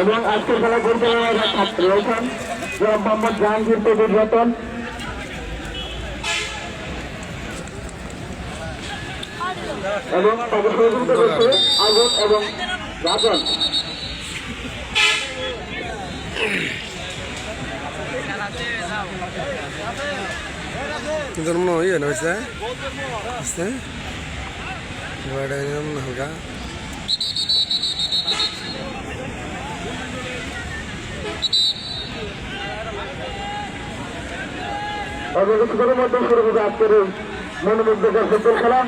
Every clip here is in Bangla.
এবং আজকের খেলা পরিচালনার ছাত্র রয়েছেন মোহাম্মদ জাহাঙ্গীর প্রদীপ রতন এবং তাকে সহযোগিতা করছে আগুন এবং রাজন। কিন্তু মনে হয় না হয়েছে হালকা কিছুক্ষণের মধ্যে শুরু হবে আজকের মনোমুগ্ধকর ফুটবল খেলা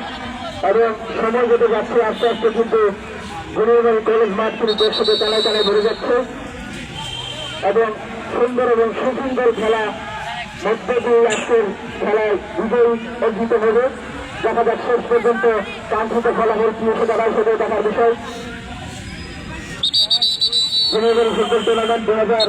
এবং সময় যেতে যাচ্ছে আস্তে আস্তে কিন্তু গুণীবাড়ি কলেজ মাঠ কিন্তু দর্শকের তালায় তালায় ভরে যাচ্ছে এবং সুন্দর এবং সুন্দর খেলা মধ্যে দিয়ে আজকের খেলায় বিজয়ী অর্জিত হবে। দেখা যাক শেষ পর্যন্ত কাঙ্ক্ষিত ফলাফল কি এসে দাঁড়ায় সেটাই দেখার বিষয়। গুণীবাড়ি ফুটবল টুর্নামেন্ট 2000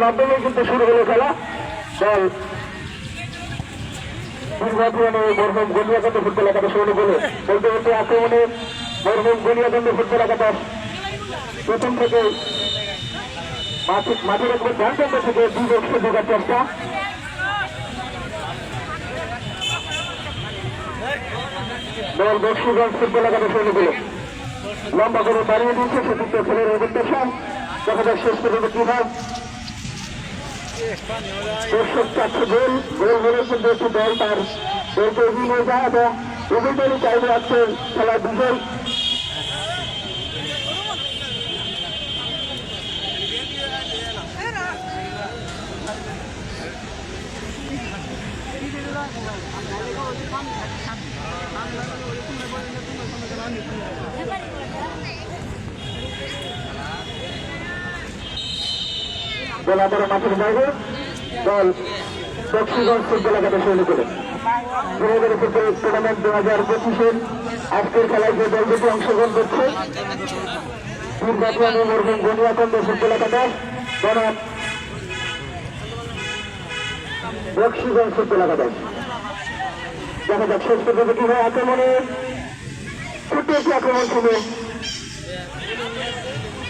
মাধ্যমে কিন্তু শুরু হলো খেলা। দল মরহুম গনিয়াকান্দ ফুটবল একাদশ অনুকূলে বলতে বলতে আক্রমণে মরহুম গনিয়াকান্দ ফুটবল একাদশ প্রথম থেকে মাঠের একবার ধ্যান কেন্দ্র থেকে 2 বক্সে ঢোকার চেষ্টা। দল বক্সিগঞ্জ ফুটবল একাদশ অনুকূলে লম্বা করে দাঁড়িয়ে দিয়েছে সেদিকে খেলের অভিজ্ঞতা। দেখা যাক শেষ পর্যন্ত কি হয়। দর্শক চাচ্ছে গোল হলে কিন্তু একটি দল তার দলকে এগিয়ে নিয়ে যায় এবং উভয় দলই চাইবে আজকের খেলার বিজয়। দল আবার মাঠের বাইরে দল বক্সিগঞ্জ ফুটবল একাদশ অনুকূলে গুণীবাড়ি ফুটবল টুর্নামেন্ট 2025-এর আজকের খেলায় যে দল দুটি অংশগ্রহণ করছে বীরবাদী মরহুম গনিয়াকান্দ ফুটবল একাদশ বনাম বক্সিগঞ্জ ফুটবল একাদশ। দেখা যাক শেষ পর্যন্ত কি হয়। আক্রমণে ছুটে একটি আক্রমণ শুনে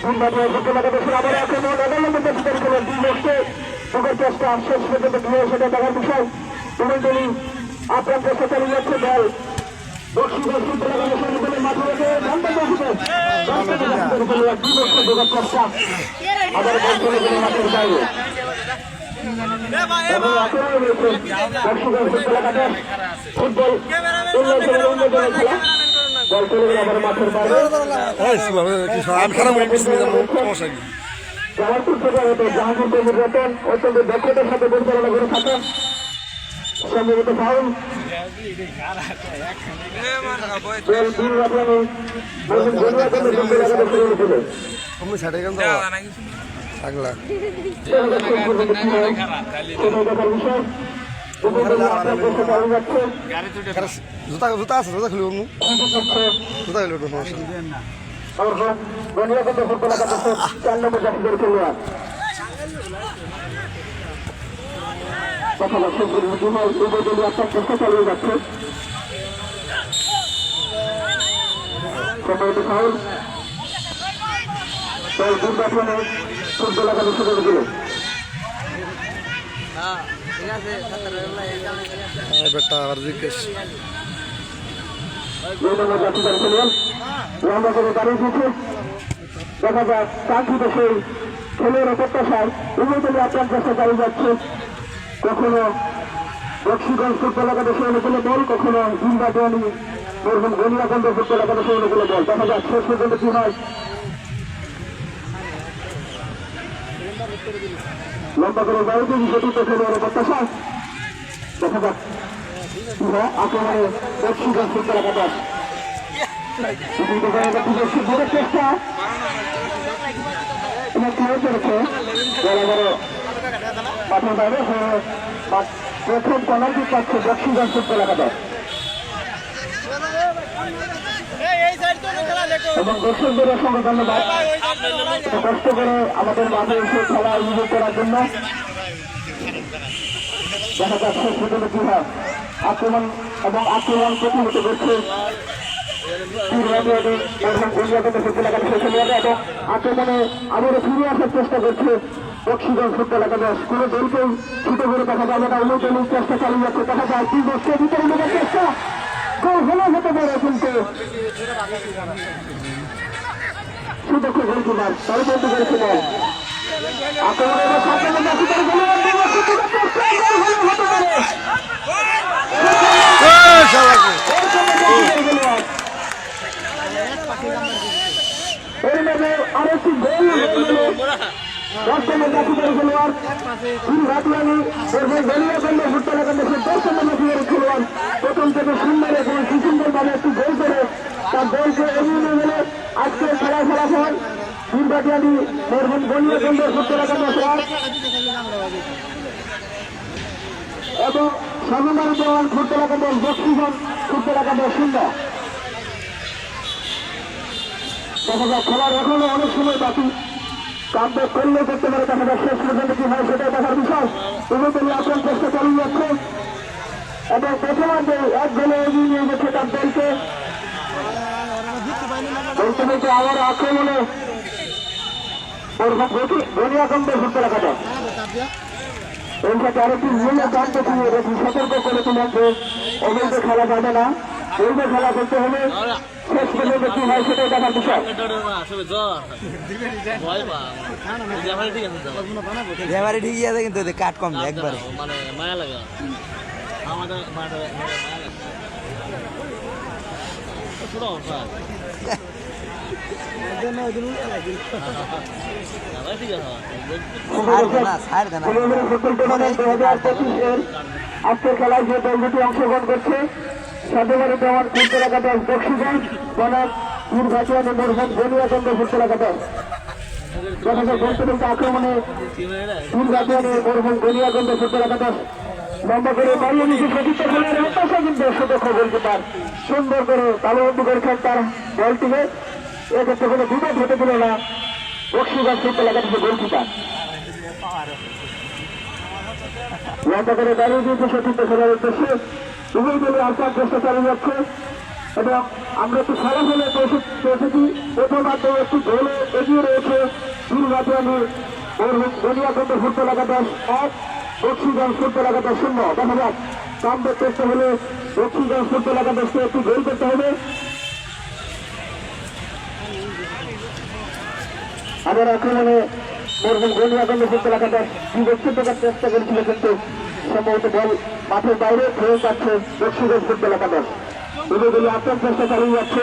ফুটবল একাদশের আবার আক্রমণ ঢোকার চেষ্টা শেষ পর্যন্ত কি হয় সেটা দেখার বিষয়। উভয় দলই আপ্রাণ চেষ্টা চালিয়ে যাচ্ছে। দল বক্সিগঞ্জ ফুটবল একাদশের মাঠে রেখে ঢোকার চেষ্টা আবার বল চলে গেলে মাঠের বাইরে এবং আক্রমণ রয়েছে বক্সিগঞ্জ ফুটবল একাদশ ফুটবল উন্নয়নের খেলা। বল চলে গেলে আবার মাঠের বাইরে জামালপুর থেকে জাহাঙ্গীর প্রদীপ রতন অত্যন্ত দক্ষতার সাথে পরিচালনা করে থাকেন। সম্ভবত ফাউল জুতা আছে জুতা খুলব জুতা খুলব গনিয়াকান্দ ফুটবল একাদশের 4 নম্বর জাতীয় খেলোয়াড়। দেখা যাচ্ছে উভয় দলই একটা চেষ্টা চালিয়ে যাচ্ছে। সম্ভবত ফাউল দল দুর্গাপনে ফুটবল একাদশের অনুকূলে লম্বা করে দাঁড়িয়ে দিচ্ছে। দেখা যাক কাঙ্ক্ষিত সেই খেলোয়াড়ের প্রত্যাশায় উভয় দলই আপ্রাণ চেষ্টা চালিয়ে যাচ্ছে। কখনো বক্সিগঞ্জ ফুটবল একাদশের অনুকূলে বল, কখনো জিম্বাবুয়ানি মরহুম গনিয়াকান্দ ফুটবল একাদশের অনুকূলে বল। দেখা যাক শেষ পর্যন্ত কি হয়। লম্বা করে দাঁড়িয়ে দিচ্ছে সেটিতে খেলোয়াড়ের প্রত্যাশা। দেখা যাক কি হয়। আক্রমণে বক্সিগঞ্জ ফুটবল একাদশ চেষ্টা কি হয়েছে বড় বড় মাঠের বাইরে প্রথম পেনাল্টি পাচ্ছে বক্সিগঞ্জ ফুটবল একাদশ এবং দর্শকদের সঙ্গে ধন্যবাদ কষ্ট করে আমাদের মাঠে এসে খেলা উপভোগ করার জন্য। দেখা যাচ্ছে সেখানে কি হয় আক্রমণ এবং আক্রমণ প্রতিহত করছে আক্রমণে আবারও ফিরে আসার চেষ্টা করছে বক্সিগঞ্জ ফুটবল একাদশ। কোনো দলকেই ছুটে ঘুরে দেখা যাবে না, অন্য দলের চেষ্টা চালিয়ে যাচ্ছে। দেখা যায় কি করছে ভিতরে নেওয়ার চেষ্টা গোল হলে হতে পারে, কিন্তু সুদক্ষ গোলকিপার তার বলতে পেরেছিল আক্রমণে হতে পারে। এর মধ্যে আরেকটি গোল দর্শনের জাতীয় খেলোয়াড় ফুটবল একাদশের দর্শনের জাতীয় খেলোয়াড় প্রথম থেকে সুন্দর এবং সুন্দরভাবে একটি গোল করে তার দলকে এগিয়ে নিয়ে গেলে আজকের খেলার ফলাফল দুর্গাটিয়ানি মরহুম গণিয়াগঞ্জ ফুটবল একাদশ এবং স্বামীমারি দেওয়ান ফুটবল একাদশ বক্সিগঞ্জ ফুটবল একাদশ সুন্দর। দেখা যায় খেলার এখনো অনেক সময় বাকি, কামব্যাক করলেও করতে পারে। দেখা যায় শেষ পর্যন্ত কি হয় সেটাই দেখার বিষয়। উভয় আক্রমণ চেষ্টা চালিয়ে যাচ্ছে এবং প্রথমার্ধে এক গোলে এগিয়ে নিয়ে গেছে তার দলকে। বলতে আবার আক্রমণে গণিয়াগঞ্জ ফুটবল একাদশ এর সাথে আরেকটি মূল্য কাম দেখিয়ে সতর্ক করে তোমাকে অবৈধ খেলা যাবে না, বৈধ খেলা করতে হবে। শেষ পর্যন্ত কি হয় সেটাই দেখার বিষয়। ঠিকই আছে কিন্তু কাট কম একবারে মানে মায়া লাগে আমাদের আজকের খেলায় যে দল দুটি অংশগ্রহণ করছে সাধুবাড়ি দেওয়ান ফুটবল একাদশ বক্সিগঞ্জ বনাম নির্বাচনী মরহুম গণিয়াগঞ্জ ফুটবল একাদশ। দেখা যায় বলতে আক্রমণে নির্বাচনী মরহুম গণিয়াগঞ্জ ফুটবল একাদশ লম্বা করে বাড়িয়ে নিচে সতীর্থ খেলার হতাশা কিন্তু সুদক্ষ গোলকিপার সুন্দর করে তালবন্দি করেছেন তার দলটিকে। এক্ষেত্রে কোনো বিপদ হতে দিল না বক্সিগঞ্জ ফুটবল একাদশের গোলকিপার। লম্বা করে দাঁড়িয়ে দিয়েছে সতীর্থ খেলার উদ্দেশ্যে। উভয় দলে আসার চেষ্টা চালিয়ে যাচ্ছে এবং আমরা একটু ফলাফলে পৌঁছেছি। প্রথমার্ধে একটি গোলে এগিয়ে রয়েছে নির্বাচনী গণিয়াগঞ্জ ফুটবল একাদশ 1, বক্সিগঞ্জ ফুটবল একাদশ 0। দেখা যাক কামব্যাক করতে হলে বক্সিগঞ্জ ফুটবল একাদশকে একটি গোল করতে হবে। আবার আক্রমণে মরহুম গণিয়াগঞ্জ ফুটবল একাদশ বিবেচিত করার চেষ্টা করেছিল, কিন্তু সম্ভবত বল মাঠের বাইরে খেয়ে যাচ্ছে বক্সিগঞ্জ ফুটবল একাদশ। এগুলি আক্রমণ চেষ্টা চালিয়ে যাচ্ছে।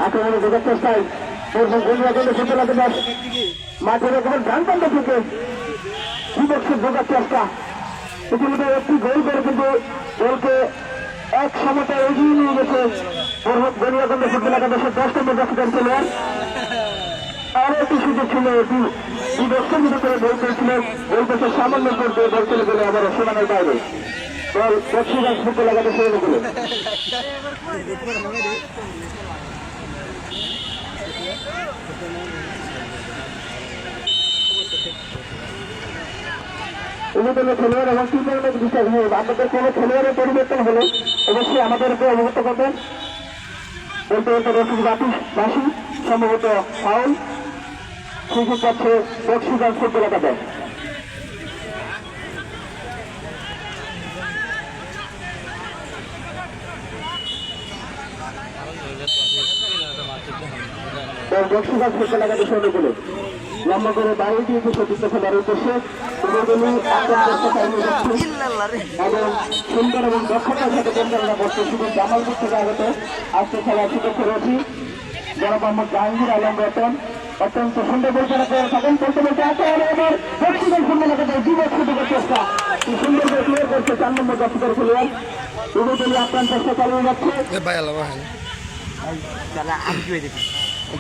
আক্রমণে ঢোকার চেষ্টায় মরহুম গণিয়াগঞ্জ ফুটবল একাদশ মাঠের একেবারে ডান প্রান্ত থেকে বিপক্ষে ঢোকার চেষ্টা। ইতিমধ্যে একটি গোল করে কিন্তু দলকে এক সমতা এগিয়ে নিয়ে গেছে গণিয়াগঞ্জ ফুটবল একাদশের 10 নম্বর জাতীয় খেলোয়াড়। আরো একটি সুযোগ ছিল, এটি দর্শক করে গোল করেছিল, গোল পেছে সামান্য করতে বল চলে গেলে আবার সীমানার বাইরে দল বক্সিগঞ্জ ফুটবল একাদশ হয়ে গেল। উন্নতনের খেলোয়াড় এবং টুর্নামেন্ট বিষয় আপনাদের কোনো খেলোয়াড়ের পরিবর্তন হলে অবশ্যই আমাদেরকে অবগত করবেন। বলতে বলতে রসিকবাসী সম্ভবত ফাউল সুযোগ পাচ্ছে বক্সিগঞ্জ ফুটবল একাদশ। বক্সিগঞ্জ ফুটবল একাদশ অনুকূলে লম্বা করে বাইরে দিয়েছে সতীর্থ খেলার উদ্দেশ্যে এবং সুন্দর এবং দক্ষতার সাথে পরিচালনা করছে শুধু জামালপুর থেকে আগত আজকে খেলার সুযোগ করেছি যারা মোহাম্মদ জাহাঙ্গীর আলম রতন অত্যন্ত সুন্দর পরিচালনা করে থাকেন। বলতে বলতে একেবারে এবার বক্সিগঞ্জ ফুটবল একাদশ যুবক সুযোগের চেষ্টা সুন্দর করে ক্লিয়ার করছে 4 নম্বর জাতীয় খেলোয়াড় উভয় দলই আপ্রাণ চেষ্টা চালিয়ে যাচ্ছে। এ ভাই আল্লাহ ভাই তাহলে আমি কি হয়ে দেখি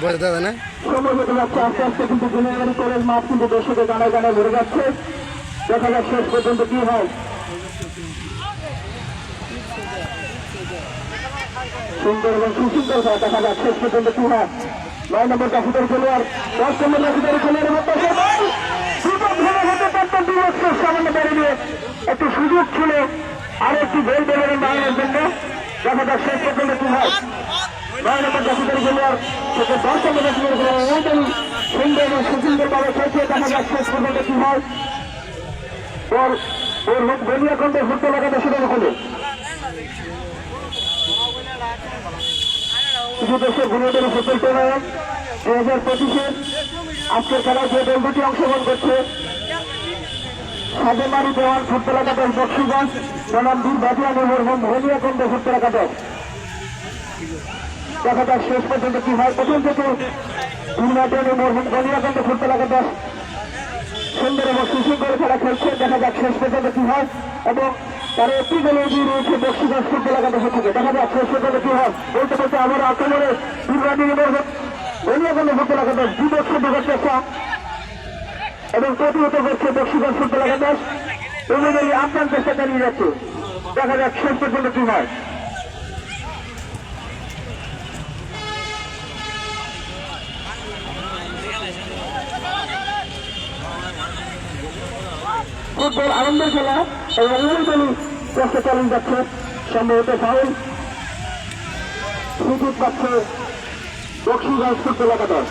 বয়স দাদা না সময় হতে যাচ্ছে আস্তে আস্তে, কিন্তু জুনিয়র কলেজ মাঠ কিন্তু দর্শকের গানায় গানায় ভরে যাচ্ছে। দেখা যাক শেষ পর্যন্ত কি হয়। সুন্দর এবং সুশৃঙ্খল খেলা, দেখা যাক শেষ পর্যন্ত কি হয়। 9 নম্বর জাফিদার খেলোয়াড়, 10 নম্বর জাফিদার খেলোয়াড়ের মতো সামান্য বেড়ে নিয়ে একটু সুযোগ ছিল আর একটি গোল ডেলিভারি বানানোর জন্য। দেখা যাক শেষ পর্যন্ত কি হয়। 9 নম্বর জাফিদার খেলোয়াড় থেকে 10 নম্বর জাফিদার খেলোয়াড় ওইটাই সুন্দর এবং সুশৃঙ্খলভাবে খেলছে। দেখা যাক শেষ পর্যন্ত কি হয়। ওর মুখ বেরিয়ে করতে ফুটতে লাগাতে সেটা হলো কিছু দেশের ভূমিদের ফুটবল টুর্নামেন্ট 2025-এর আজকের খেলায় যে দল দুটি অংশগ্রহণ করছে, সাদেমারি দেওয়ান ফুটবল একাদশ বক্সিগঞ্জ বনাম বীর বাদিয়ান এবং ভলিয়াকন্দ ফুটবল একাদশ। দেখা যাক শেষ পর্যন্ত কি হয়। প্রথম থেকে বীর বাদিয়ান এবং ভলিয়াকন্দ ফুটবল একাদশ সুন্দর এবং সুশৃঙ্খল খেলা খেলছে। দেখা যাক শেষ পর্যন্ত কি হয় এবং তারা একটি গোলে এগিয়ে রয়েছে বক্সিগঞ্জ ফুটবল একাদশ থেকে। দেখা যাক শেষ পর্যন্ত কি হয়। বলতে বলতে আমার আক্রমণে ভলিয়াকন্দ ফুটবল একাদশ বিপক্ষ ঢোকার চেষ্টা এবং প্রতিহত করছে বক্সিগঞ্জ ফুটবল একাদশ। অনুযায়ী আপ্রাণ চেষ্টা চালিয়ে যাচ্ছে। দেখা যাক শেষ পর্যন্ত কি হয়। ফুটবল আনন্দের খেলা এবং উভয় চেষ্টা চালিয়ে যাচ্ছে। সম্ভবত ফাউল সুযোগ পাচ্ছে বক্সিগঞ্জ ফুটবল একাদশ।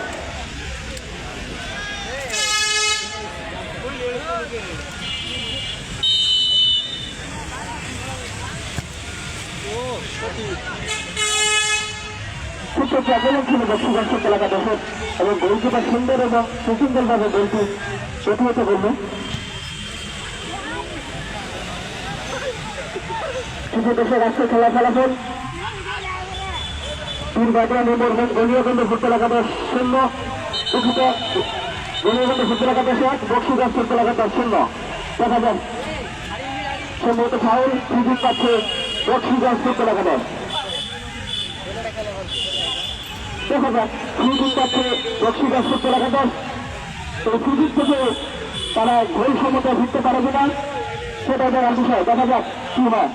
সুযোগ প্রচলন ছিল বক্সিগঞ্জ ফুটবল একাদশের এবং গোলকিপার সুন্দর এবং সুশৃঙ্খলভাবে গোলটি প্রতিহত করল। কিছু দেশের রাষ্ট্রীয় খেলা ফলাফল বীর বাদিয়ান এবং গণিয়াগঞ্জ ফুটবল একাদশ 0, দুঃখিত গণিয়াগঞ্জ ফুটবল একাদশ 1, বক্সিগঞ্জ ফুটবল একাদশ 0। দেখা যাক সম্ভবত ফাউল সুযোগ পাচ্ছে বক্সিগঞ্জ ফুটবল একাদশ। দেখা যাক সুযোগ পাচ্ছে বক্সিগঞ্জ ফুটবল একাদশ। এই সুযোগ থেকে তারা গোল সমতায় ফিরতে পারে কিনা সেটা দেওয়ার বিষয়। দেখা যাক কি হয়।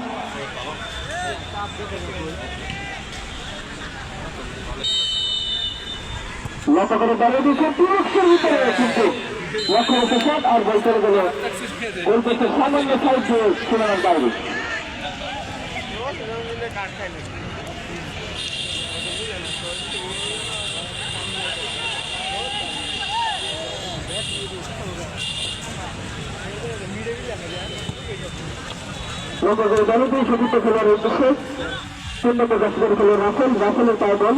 লক্ষ্য করে দাঁড়িয়ে দিয়েছে পুরস্কার ভিতরে, কিন্তু লক্ষ্য রেখে শট আর বল করে গেল গোল করতে সামান্য সাইড দিয়ে সিনেমার বাইরে। লক্ষ্য করে দাঁড়িয়ে দিয়ে সতীর্থ খেলোয়াড়ের উদ্দেশ্যে 3 নম্বর জাফিদার খেলোয়াড় রাসেলের পায়ে বল।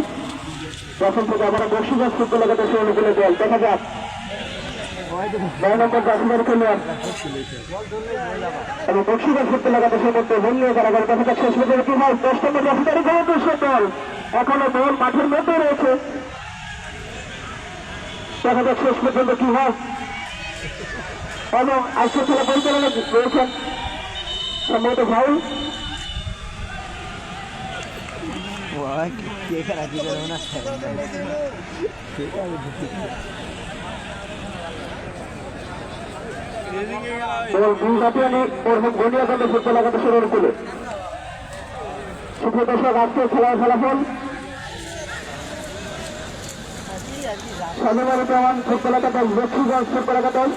রাসেল থেকে আবার বক্সিগঞ্জ ফুটবল একাদশ অনুকূলে বল। দেখা যাক 9 নম্বর জাফিদার খেলোয়াড় এবং বক্সিগঞ্জ ফুটবল একাদশের মধ্যে বল নিয়ে কারাগার। দেখা যাক শেষ পর্যন্ত কি হয়। 10 নম্বর জাফিদারি খেলোয়াড় বল, এখনো বল মাঠের মধ্যে রয়েছে। দেখা যাক শেষ পর্যন্ত কি হয় এবং আজকের খেলা পরিচালনা রয়েছেন সম্ভবত ফাউল। ফুটবল একাদশের অনুকূলে সুপ্রিয় দর্শক, আজকের খেলার ফলাফল সাদেমারি দেওয়ান ফুটবল একাদশ বক্সিগঞ্জ ফুটবল একাদশ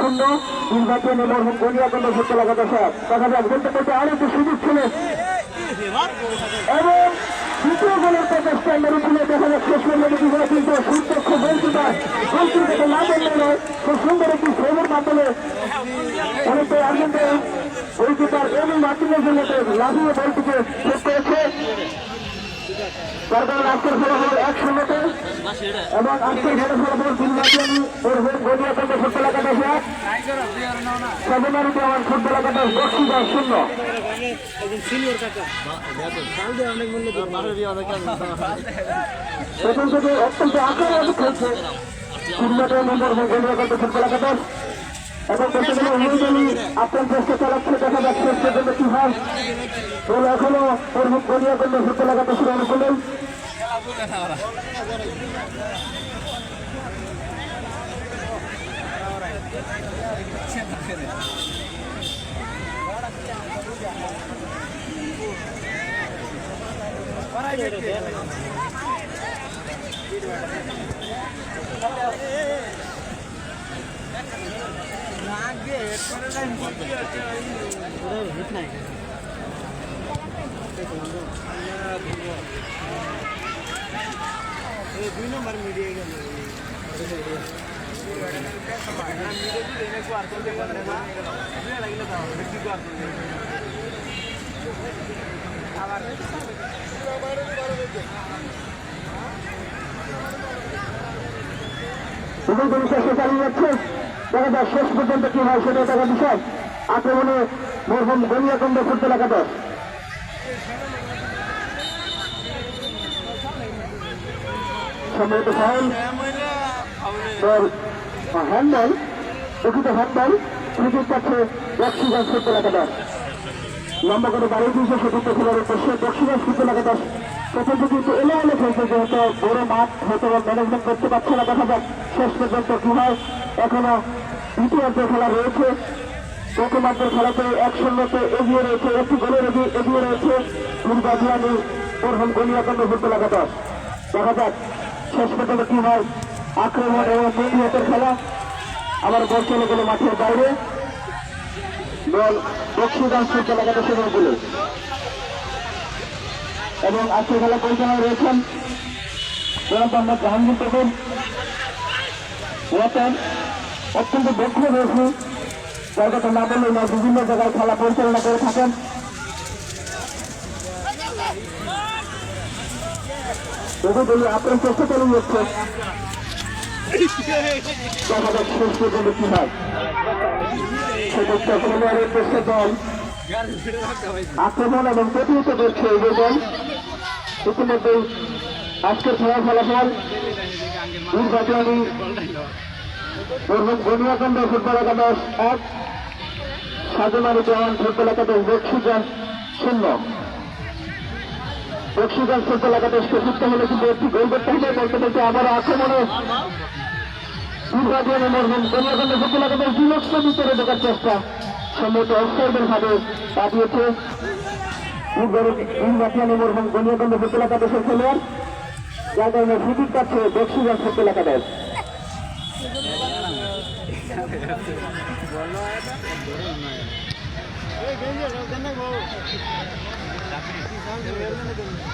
0, নির্বাচন এবং গণিয়াগঞ্জ ফুটবল একাদশ 1। দেখা যাক বলতে বলতে আরো একটু সুযোগ ছিল এবং দ্বিতীয় গোলের প্রচেষ্টা মেরুকুলে। দেখা যাক শেষ পর্যন্ত কি হয়, কিন্তু সুদক্ষ গোলকিপার গোলকিপার না বললে নয়, খুব সুন্দর একটি সেভের মাধ্যমে অনেকটাই আর্জেন্টিনা গোলকিপার এবং মার্টিনেজের মতো লাফিয়ে বলটিকে শেষ করেছে। তার কারণে আজকের ফলাফল 1-0 এবং আজকের খেলার ফলাফল দিনবাদিয়ানি ওর গণিয়াগঞ্জ ফুটবল একাদশ 1, সাদেমারি দেওয়ান ফুটবল একাদশ বক্সিগঞ্জ 0। প্রথম থেকে অত্যন্ত আক্রমণ খেলছে 3 নম্বর গণিয়াগঞ্জ ফুটবল একাদশ। এবং প্রথমে উভয়দলই আক্রমণ চেষ্টা চালাচ্ছে, দেখা যাচ্ছে সেজন্য কি হয় বলে এখনো গড়িয়া করলে হতে লাগাতে শুরু করলেন। দুই নম্বর মিডিয়ে গেল উভয়দলই চেষ্টা চালিয়ে যাচ্ছে, দেখা যাক শেষ পর্যন্ত কি হয় সেটা দেখার বিষয়। আক্রমণে মরহুম গনিয়াকন্দ ফুটবল একাদশ। সম্ভবত ফাউল, হ্যান্ডবল, দুঃখিত হ্যান্ডবল, ক্রিকেট পাচ্ছে বক্সিগঞ্জ ফুটবল একাদশ। লম্বা করে বাড়িয়ে দিয়েছে সতীর্থ খেলার উদ্দেশ্যে বক্সিগঞ্জ ফুটবল একাদশ। প্রথম থেকে একটু এলোমেলো খেলছে, যেহেতু বড় মাঠ হয়তো ম্যানেজমেন্ট করতে পারছে না, দেখা যাক শেষ পর্যন্ত কি হয়। এখনো দ্বিতীয়ার্ধের খেলা রয়েছে, প্রথমার্ধের খেলাতে 1-0 এগিয়ে রয়েছে, একটি গোলের এগিয়ে রয়েছে দুর্গাজিয়ানি মরহুম গনিয়াকন্দ ফুটবল একাদশ। দেখা যাক শেষ পর্যন্ত কি হয়। আক্রমণ এবং দ্বিতীয়ার্ধের খেলা, আবার বল চলে গেল মাঠের বাইরে, বল বক্সিগঞ্জ ফুটবল একাদশের গোলে। এবং আজকে খেলা পরিচালনা রয়েছেন মোহাম্মদ জাহাঙ্গীর কবির ওয়াটার, অত্যন্ত দক্ষ রয়েছে, জায়গাটা না বললেই না, বিভিন্ন জায়গায় খেলা পরিচালনা করে থাকেন। উভয়দলই আক্রমণ চেষ্টা চালিয়ে যাচ্ছে, দেখা যাক শেষ পর্যন্ত কি হয়। সেক্ষেত্রে খেলোয়াড়ের দেশে দল আক্রমণ এবং প্রতিহত করছে উভয় দল। ইতিমধ্যেই আজকের খেলার ফলাফল দুর্গাজিয়ানি মরহুম গনিয়াকন্দ ফুটবল একাদশ 1, সাজমারি জওয়ান ফুটবল একাদশ বক্সিগঞ্জ 0। বক্সিগঞ্জ ফুটবল একাদশকে জিততে হলে কিন্তু একটি গোল করতে হবে, বলতে বলতে আবারও আক্রমণে দুর্গাজিয়ানি মরহুম গনিয়াকন্দ ফুটবল একাদশ বিলক্ষ ভিতরে ঢোকার চেষ্টা, সম্ভবত অফসাইডের ভাবে কাটিয়েছে দুর্গাজিয়ানি মরহুম গনিয়াকন্দ ফুটবল একাদশের খেলোয়াড়, যার কারণে ফ্রি পাচ্ছে বক্সিগঞ্জ ফুটবল একাদশ।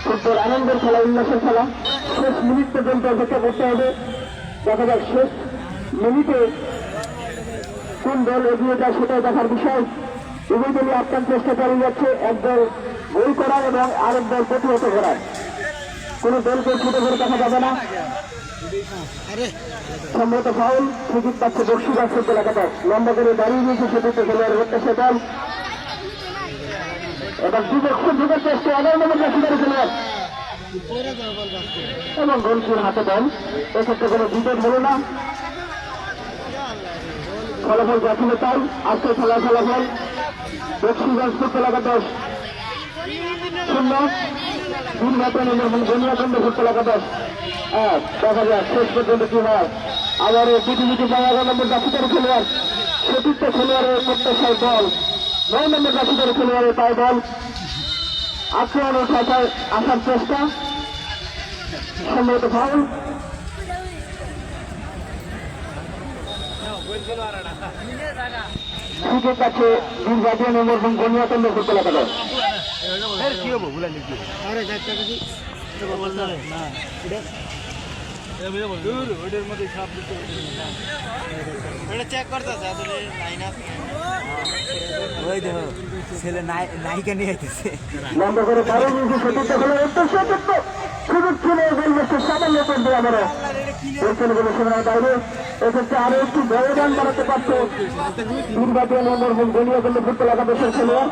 ফুটবল আনন্দের খেলা, উল্লাসের খেলা, শেষ মিনিট পর্যন্ত অপেক্ষা করতে হবে। দেখা যাক শেষ মিনিটে কোন দল এগিয়ে যায় সেটাই দেখার বিষয়। উভয় দলই আক্রমণ চেষ্টা চালিয়ে যাচ্ছে, একদল গোল করার এবং আরেক দল প্রতিহত করার। কোন দলকে ছোট করে দেখা যাবে না। সম্ভবত ফাউল, সুযোগ পাচ্ছে বক্সিগঞ্জ ফুটবল একাদশ। লম্বা করে দাঁড়িয়ে দিয়েছে সেটিতে খেলোয়াড় হচ্ছে দল। এবার দুর্গক্ষণ ঢোকার চেষ্টা, 11 নম্বর জার্সিধারী খেলোয়াড় এবং গোলকির হাতে বল। এক্ষেত্রে কোনো বিপদ হলো না, ফলাফল যা ছিল তাই। আজকে খেলার ফলাফল বক্সিগঞ্জ ফুটবল একাদশ 0, দুর্গাজিয়ানি মরহুম গনিয়াকন্দ ফুটবল একাদশ 1। দেখা যাক শেষ পর্যন্ত কি হয়। আবারও পৃথিবীতে 11 নম্বর জার্সিধারী খেলোয়াড়, সতীর্থ খেলোয়াড়ের প্রত্যাশায় বল, 9 নম্বর জার্সিধারী খেলোয়াড়ের পায় বল। আক্রমণের খাতায় আসার চেষ্টা, সম্ভবত ফাউল। ক্রিকেট কাছে দুর্গাজিয়ানি মরহুম গনিয়াকন্দ ফুটবল একাদশ। কি হবো বলে লিখি ওইটার মধ্যে সব চেক করতেছে আসলে লাইন আছে, ওই দেখো ছেলে নায়িকা নিয়ে আইতেছে। লম্বা করে দাঁড়িয়ে দিয়েছে সতীর্থ খেলোয়াড়, উদ্দেশ্য সুযোগ ছিল গোলবেশে সামান্য করবে আমরা চলে গেল সেখানে বাইরে। এক্ষেত্রে আরো একটু ব্যবধান বাড়াতে পারত দুর্গাজিয়ানি মরহুম গনিয়াকন্দ ফুটবল একাদশের খেলোয়াড়,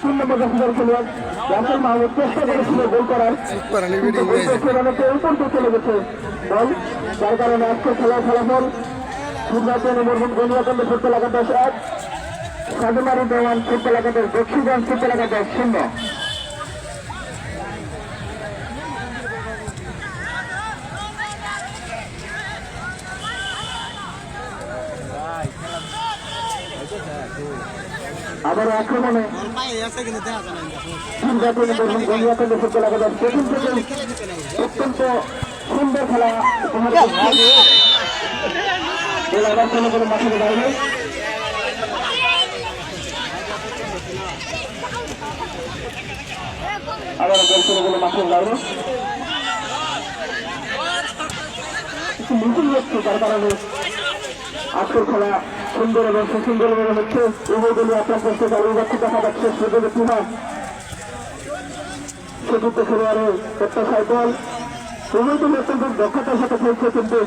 3 নম্বর জার্সিধারী খেলোয়াড় রাসেল মাহমুদ চেষ্টা করেছিল গোল করার, কিন্তু গোল করতে উপর দিয়ে চলে গেছে বল, যার কারণে আজকের খেলার ফলাফল নির্বাচন মরহুম গণিয়াকান্ড ফুটবল একাদশ 1, সাধুমারি দেওয়ান ফুটবল একাদশ, বক্সিগঞ্জ ফুটবল একাদশ 0। আবার আক্রমণে নির্বাচন মরহুম গণিয়াকান্ড ফুটবল একাদশ প্রথম থেকে অত্যন্ত সুন্দর খেলা উপহার দিচ্ছে। আবার কোনো কোনো মাঠের বাইরে আবার কোনো কোনো মাঠের বাইরে একটু মিটিং হচ্ছে, যার কারণে আজকের খেলা সুন্দর এবং সুন্দরভাবে হচ্ছে। উভয় দলই আপনার চেষ্টা চালিয়ে যাচ্ছে, দেখা যাচ্ছে সুযোগে কি হয়। সেক্ষেত্রে খেলোয়াড়ের প্রত্যাশায় দল উভয় দলই অত্যন্ত দক্ষতার সাথে খেলছে, কিন্তু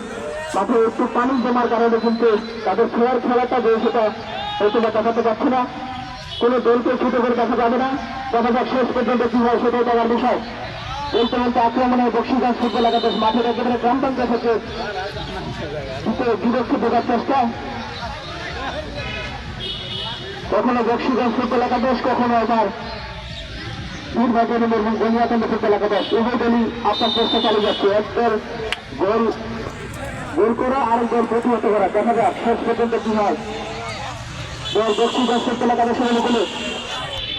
মাঠে একটু পানি জমার কারণে কিন্তু তাদের খেলাটা যে সেটা হয়তো বা দেখাতে পারছে না। কোনো দলকে ছোট করে দেখা যাবে না, দেখা যাক শেষ পর্যন্ত কি হয় সেটাই দেখার বিষয়। বলতে বলতে আক্রমণে বক্সিগঞ্জ ফুটবল একাদশ মাঠের একেবারে গ্রাম প্রান্ত থেকে বিপক্ষে ঢোকার চেষ্টা, কখনো বক্সিগঞ্জ ফুটবল একাদশ, কখনো আবার নির্বাচনী মরহুম গণিয়াকান্ড ফুটবল একাদশ। উভয় দলই আপনার চেষ্টা চালিয়ে যাচ্ছে, এক দল গোল করা, আরেক দল প্রতিহত করা। দেখা যাক শেষ পর্যন্ত কি হয়। দল বক্সিগঞ্জ ফুটবল একাদশের অনুকূলে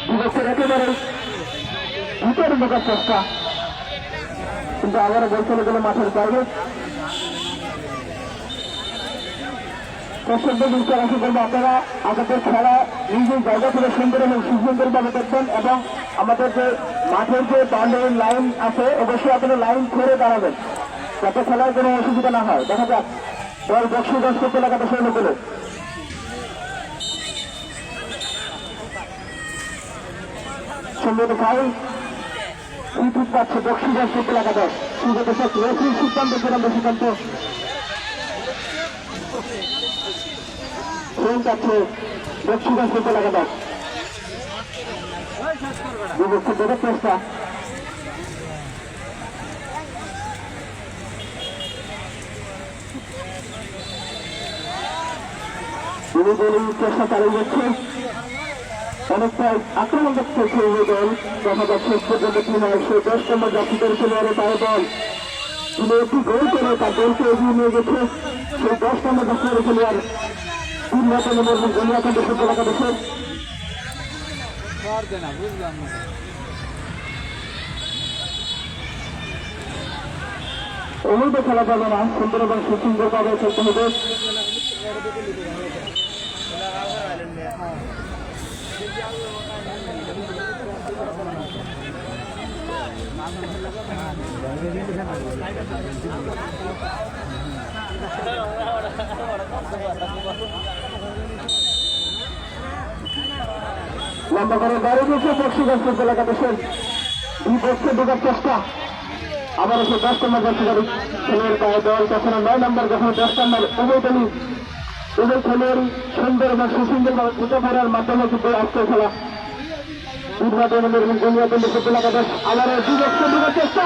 বিপক্ষের একেবারে ভিতরে ঢোকার চেষ্টা, কিন্তু আবারও বল চলে গেল মাঠের বাইরে। দর্শকদের দৃষ্টি আকর্ষণ করবো, আপনারা আমাদের খেলা নিজের জায়গা থেকে সুন্দর এবং সুন্দরভাবে দেখবেন, এবং আমাদের যে মাঠের যে বাউন্ডারি লাইন আছে অবশ্যই আপনারা লাইন করে দাঁড়াবেন, যাতে খেলার কোনো অসুবিধা না হয়। দেখা যাক দল বক্সিগঞ্জ ফুটবল একাদশের অনুকূলে সম্ভবত ফাউল ফ্রি পাচ্ছে বক্সিগঞ্জ ফুটবল একাদশ। রেফারির সিদ্ধান্ত চূড়ান্ত সিদ্ধান্ত যাচ্ছে বক্সিগঞ্জ ফুটবল একাদশ। বিপক্ষে দেবের চেষ্টা, চেষ্টা চালিয়ে যাচ্ছে, অনেকটাই আক্রমণ করছে সেই দল। দেখা যাচ্ছে পর্যন্ত কি হয়, সেই 10 নম্বর জাতীয় খেলোয়াড়ের পায়ে বল তিনি একটি গোল করে তার দলকে এগিয়ে নিয়ে গেছে। সেই 10 নম্বর জাতীয় খেলোয়াড় নির্বাচনী মরহুম গণিয়াকান্ড ফুটবল একাদশের। অবৈধ খেলা যাবে না, সুন্দর এবং সুন্দরভাবে খেলতে হবে। লম্বা করে বাইরে গেছে বক্সিগঞ্জ ফুটবল একাদশের বিপক্ষে ঢোকার চেষ্টা, আবার এসে 10 নম্বর জাতীয় খেলোয়াড় পায় দল, তখন 9 নম্বর যখন 10 নম্বর উভয় দলই উভয় খেলোয়াড়ই সুন্দর এবং সুন্দরভাবে দুটো ফেরার মাধ্যমে কিন্তু আজকের খেলা নির্বাচনী মরহুম গণিয়াকান্ড ফুটবল একাদশ। আবার বিপক্ষে ঢোকার চেষ্টা,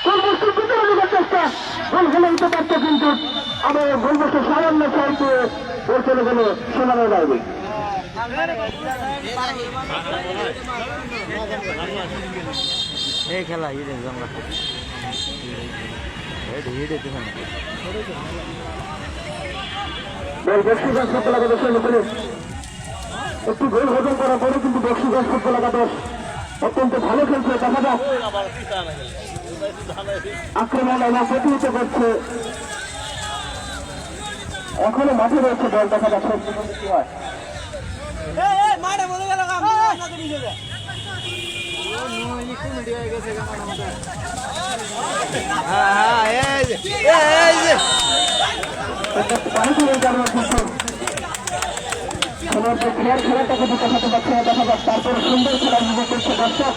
গোলবস্তুর ভিতরে ঢোকার চেষ্টা, গোল খেলে দিতে পারত, কিন্তু আবার গোলবস্তু সামান্য ছয় পেয়ে গোল চলে গেল সোনারের বাইরে। এই খেলা বক্সিগঞ্জ ফুটবল একাদশের উপরে একটু গোল হজম করার পরে কিন্তু বক্সিগঞ্জ ফুটবল একাদশ অত্যন্ত ভালো খেলছে। দেখা যাক আক্রমণ এবং প্রতিহত করছে, এখনো মাঠে রয়েছে দল, দেখা যাচ্ছে কি হয়। খেলাটাকে দেখাতে পারছে না, দেখা যাক তারপর সুন্দর খেলার উপভোগ করছে দর্শক।